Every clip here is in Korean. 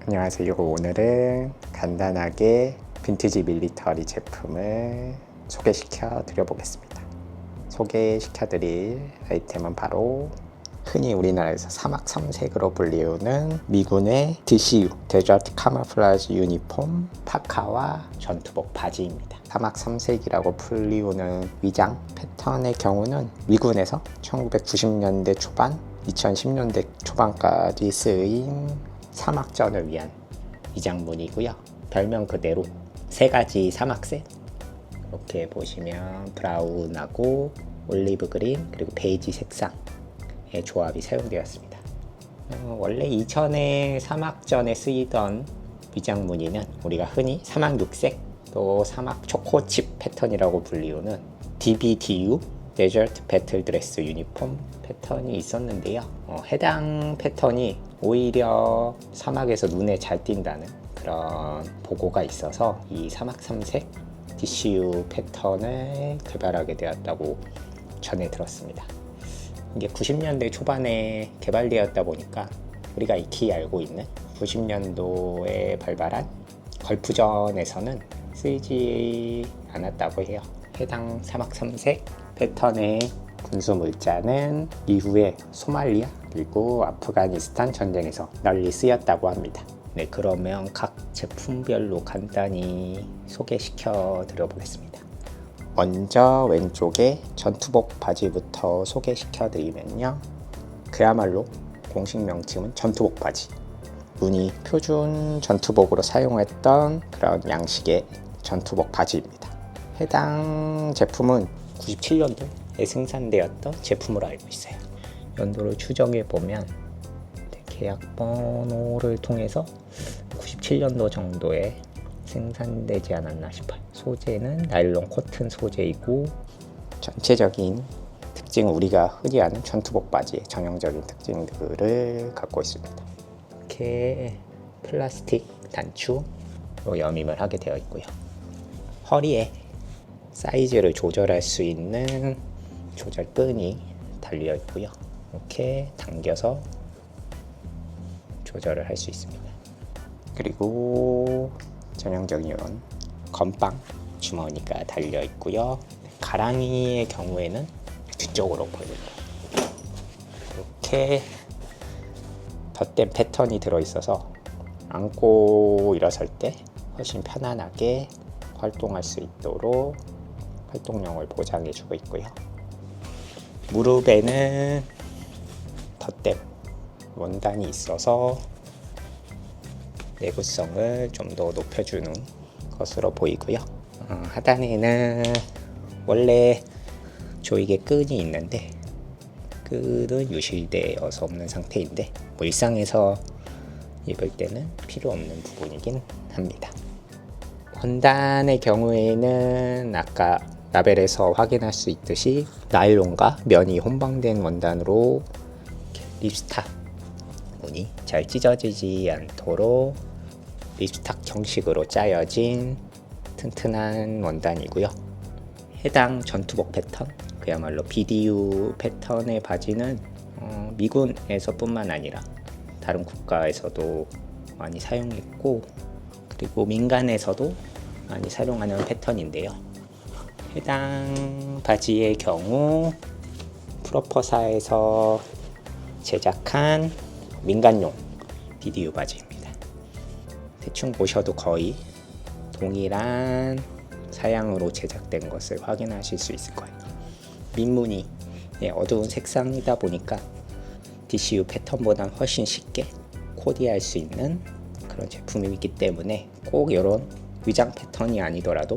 안녕하세요. 오늘은 간단하게 빈티지 밀리터리 제품을 소개시켜 드려보겠습니다. 소개시켜 드릴 아이템은 바로 흔히 우리나라에서 사막 3색으로 불리우는 미군의 DCU 데저트 카모플라지 유니폼 파카와 전투복 바지입니다. 사막 3색이라고 불리우는 위장 패턴의 경우는 미군에서 1990년대 초반 2010년대 초반까지 쓰인 사막전을 위한 위장문이고요. 별명 그대로 세 가지 사막색, 이렇게 보시면 브라운하고 올리브 그린 그리고 베이지 색상의 조합이 사용되었습니다. 원래 이전에 사막전에 쓰이던 위장무늬는 우리가 흔히 사막 6색 또 사막 초코칩 패턴이라고 불리우는 DBDU 데저트 배틀 드레스 유니폼 패턴이 있었는데요. 해당 패턴이 오히려 사막에서 눈에 잘 띈다는 그런 보고가 있어서 이 사막 3색 DCU 패턴을 개발하게 되었다고 전해 들었습니다. 이게 90년대 초반에 개발되었다 보니까 우리가 익히 알고 있는 90년도에 발발한 걸프전에서는 쓰이지 않았다고 해요. 해당 사막 3색 패턴의 군수 물자는 이후에 소말리아 그리고 아프가니스탄 전쟁에서 널리 쓰였다고 합니다. 네, 그러면 각 제품별로 간단히 소개시켜 드려보겠습니다. 먼저 왼쪽에 전투복 바지부터 소개시켜 드리면요. 그야말로 공식 명칭은 전투복 바지. 무늬 표준 전투복으로 사용했던 그런 양식의 전투복 바지입니다. 해당 제품은 97년도에 생산되었던 제품으로 알고 있어요. 연도를 추정해 보면 계약 번호를 통해서 97년도 정도에 생산되지 않았나 싶어요. 소재는 나일론 코튼 소재이고 전체적인 특징은 우리가 흔히 아는 전투복 바지의 전형적인 특징들을 갖고 있습니다. 이렇게 플라스틱 단추로 여밈을 하게 되어 있고요. 허리에 사이즈를 조절할 수 있는 조절끈이 달려 있고요. 이렇게 당겨서 조절을 할 수 있습니다. 그리고 전형적인 이런 건빵 주머니가 달려 있고요. 가랑이의 경우에는 뒤쪽으로 보입니다. 이렇게 덧댄 패턴이 들어 있어서 안고 일어설 때 훨씬 편안하게 활동할 수 있도록 활동력을 보장해 주고 있고요. 무릎에는 덧댐 원단이 있어서 내구성을 좀 더 높여주는 것으로 보이고요. 하단에는 원래 조이개 끈이 있는데 끈은 유실되어서 없는 상태인데 일상에서 입을 때는 필요 없는 부분이긴 합니다. 원단의 경우에는 아까 라벨에서 확인할 수 있듯이 나일론과 면이 혼방된 원단으로 립스탁 무늬 잘 찢어지지 않도록 립스탁 형식으로 짜여진 튼튼한 원단이고요. 해당 전투복 패턴, 그야말로 BDU 패턴의 바지는 미군에서 뿐만 아니라 다른 국가에서도 많이 사용했고 그리고 민간에서도 많이 사용하는 패턴인데요. 해당 바지의 경우 프로퍼사에서 제작한 민간용 BDU 바지입니다. 대충 보셔도 거의 동일한 사양으로 제작된 것을 확인하실 수 있을 거예요. 민무늬 어두운 색상이다 보니까 DCU 패턴보다 훨씬 쉽게 코디할 수 있는 그런 제품이기 때문에 꼭 이런 위장 패턴이 아니더라도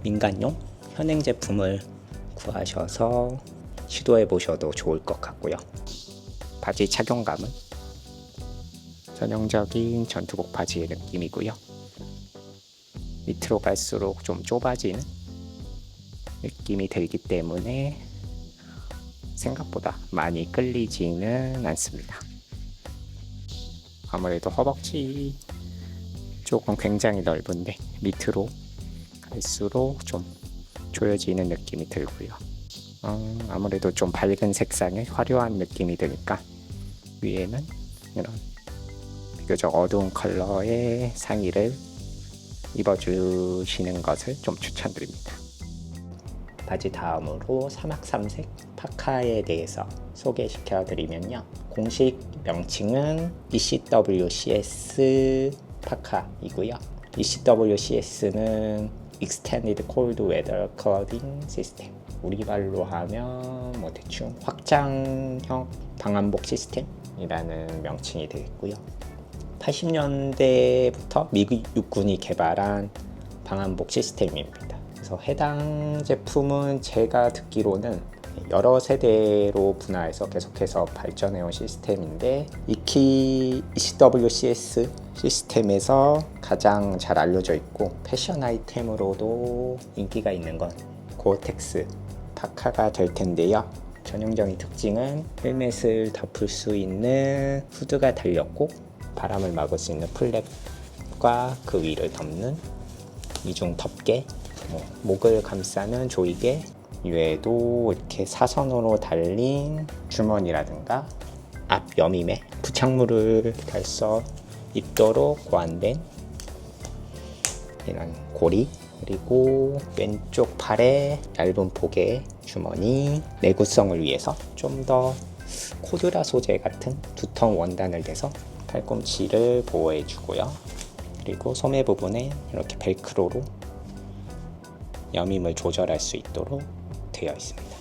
민간용 현행 제품을 구하셔서 시도해 보셔도 좋을 것 같고요. 바지 착용감은 전형적인 전투복 바지의 느낌이고요. 밑으로 갈수록 좀 좁아지는 느낌이 들기 때문에 생각보다 많이 끌리지는 않습니다. 아무래도 허벅지 쪽은 굉장히 넓은데 밑으로 갈수록 좀 조여지는 느낌이 들고요. 아무래도 좀 밝은 색상의 화려한 느낌이 드니까 위에는 이런 비교적 어두운 컬러의 상의를 입어주시는 것을 좀 추천드립니다. 바지 다음으로 사막삼색 파카에 대해서 소개시켜 드리면요. 공식 명칭은 ECWCS 파카이고요. ECWCS는 Extended Cold Weather Clothing System. 우리말로 하면 뭐 대충 확장형 방한복 시스템이라는 명칭이 되겠고요. 80년대부터 미국 육군이 개발한 방한복 시스템입니다. 그래서 해당 제품은 제가 듣기로는 여러 세대로 분화해서 계속해서 발전해온 시스템인데 ECWCS 시스템에서 가장 잘 알려져 있고 패션 아이템으로도 인기가 있는 건 고어텍스 파카가 될 텐데요. 전형적인 특징은 헬멧을 덮을 수 있는 후드가 달렸고 바람을 막을 수 있는 플랩과 그 위를 덮는 이중 덮개, 목을 감싸는 조이개, 이외에도 이렇게 사선으로 달린 주머니라든가 앞 여밈에 부착물을 달 수 있도록 고안된 이런 고리, 그리고 왼쪽 팔에 얇은 폭의 주머니, 내구성을 위해서 좀 더 코드라 소재 같은 두터운 원단을 대서 팔꿈치를 보호해 주고요. 그리고 소매 부분에 이렇게 벨크로로 여밈을 조절할 수 있도록 되어 있습니다.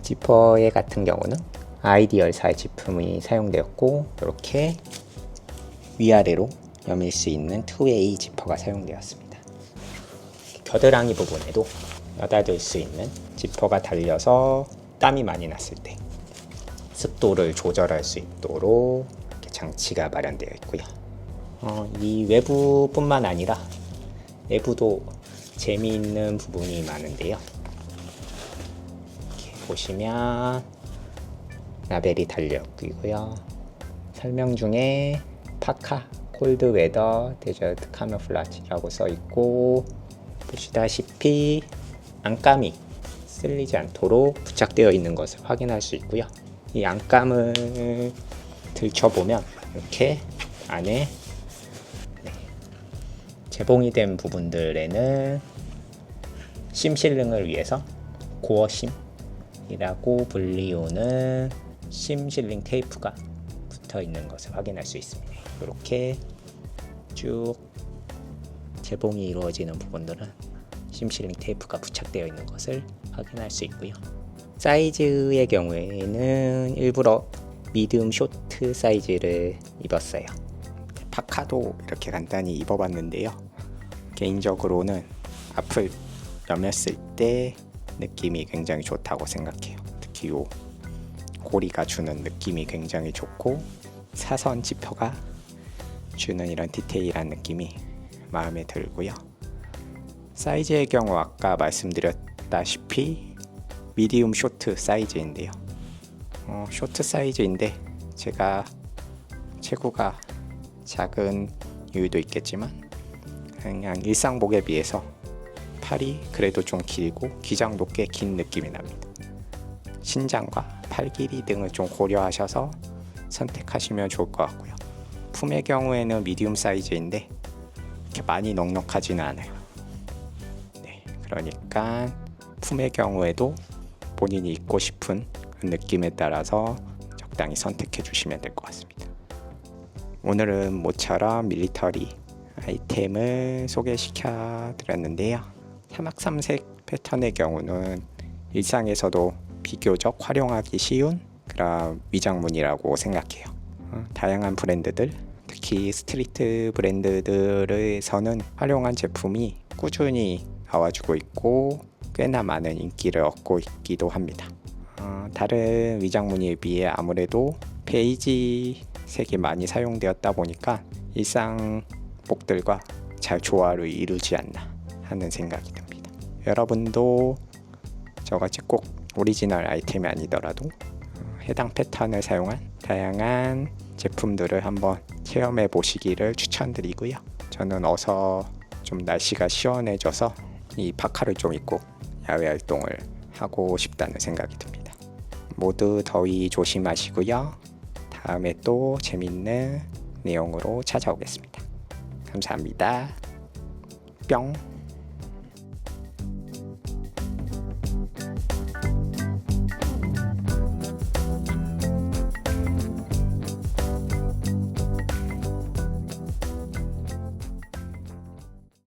지퍼의 같은 경우는 아이디얼사의 제품이 사용되었고 이렇게 위아래로 여밀 수 있는 투웨이 지퍼가 사용되었습니다. 겨드랑이 부분에도 여닫을 수 있는 지퍼가 달려서 땀이 많이 났을 때 습도를 조절할 수 있도록 이렇게 장치가 마련되어 있고요. 이 외부뿐만 아니라 내부도 재미있는 부분이 많은데요. 이렇게 보시면 라벨이 달려 있고요. 설명 중에 파카 콜드 웨더 데저트 카모플라지라고 써 있고, 보시다시피 안감이 쓸리지 않도록 부착되어 있는 것을 확인할 수 있고요. 이 안감을 들춰보면 이렇게 안에 재봉이 된 부분들에는 심 실링을 위해서 고어심이라고 불리우는 심 실링 테이프가 붙어 있는 것을 확인할 수 있습니다. 이렇게 쭉 재봉이 이루어지는 부분들은 심 실링 테이프가 부착되어 있는 것을 확인할 수 있고요. 사이즈의 경우에는 일부러 미디움 쇼트 사이즈를 입었어요. 파카도 이렇게 간단히 입어봤는데요. 개인적으로는 앞을 여몄을 때 느낌이 굉장히 좋다고 생각해요. 특히 요 고리가 주는 느낌이 굉장히 좋고, 사선 지퍼가 주는 이런 디테일한 느낌이 마음에 들고요. 사이즈의 경우 아까 말씀드렸다시피 미디움 쇼트 사이즈인데요. 쇼트 사이즈인데 제가 체구가 작은 이유도 있겠지만 그냥 일상복에 비해서 팔이 그래도 좀 길고 기장도 꽤 긴 느낌이 납니다. 신장과 팔 길이 등을 좀 고려하셔서 선택하시면 좋을 것 같고요. 품의 경우에는 미디움 사이즈인데 이렇게 많이 넉넉하지는 않아요. 그러니까 품의 경우에도 본인이 입고 싶은 그 느낌에 따라서 적당히 선택해 주시면 될 것 같습니다. 오늘은 모처럼 밀리터리 아이템을 소개시켜 드렸는데요. 사막삼색 패턴의 경우는 일상에서도 비교적 활용하기 쉬운 그런 위장문이라고 생각해요. 다양한 브랜드들, 특히 스트리트 브랜드들에서는 활용한 제품이 꾸준히 나와주고 있고 꽤나 많은 인기를 얻고 있기도 합니다. 다른 위장무늬에 비해 아무래도 베이지 색이 많이 사용되었다 보니까 일상복들과 잘 조화를 이루지 않나 하는 생각이 듭니다. 여러분도 저같이 꼭 오리지널 아이템이 아니더라도 해당 패턴을 사용한 다양한 제품들을 한번 체험해 보시기를 추천드리고요. 저는 어서 좀 날씨가 시원해져서 이 파카를 좀 입고 야외 활동을 하고 싶다는 생각이 듭니다. 모두 더위 조심하시고요. 다음에 또 재밌는 내용으로 찾아오겠습니다. 감사합니다. 뿅.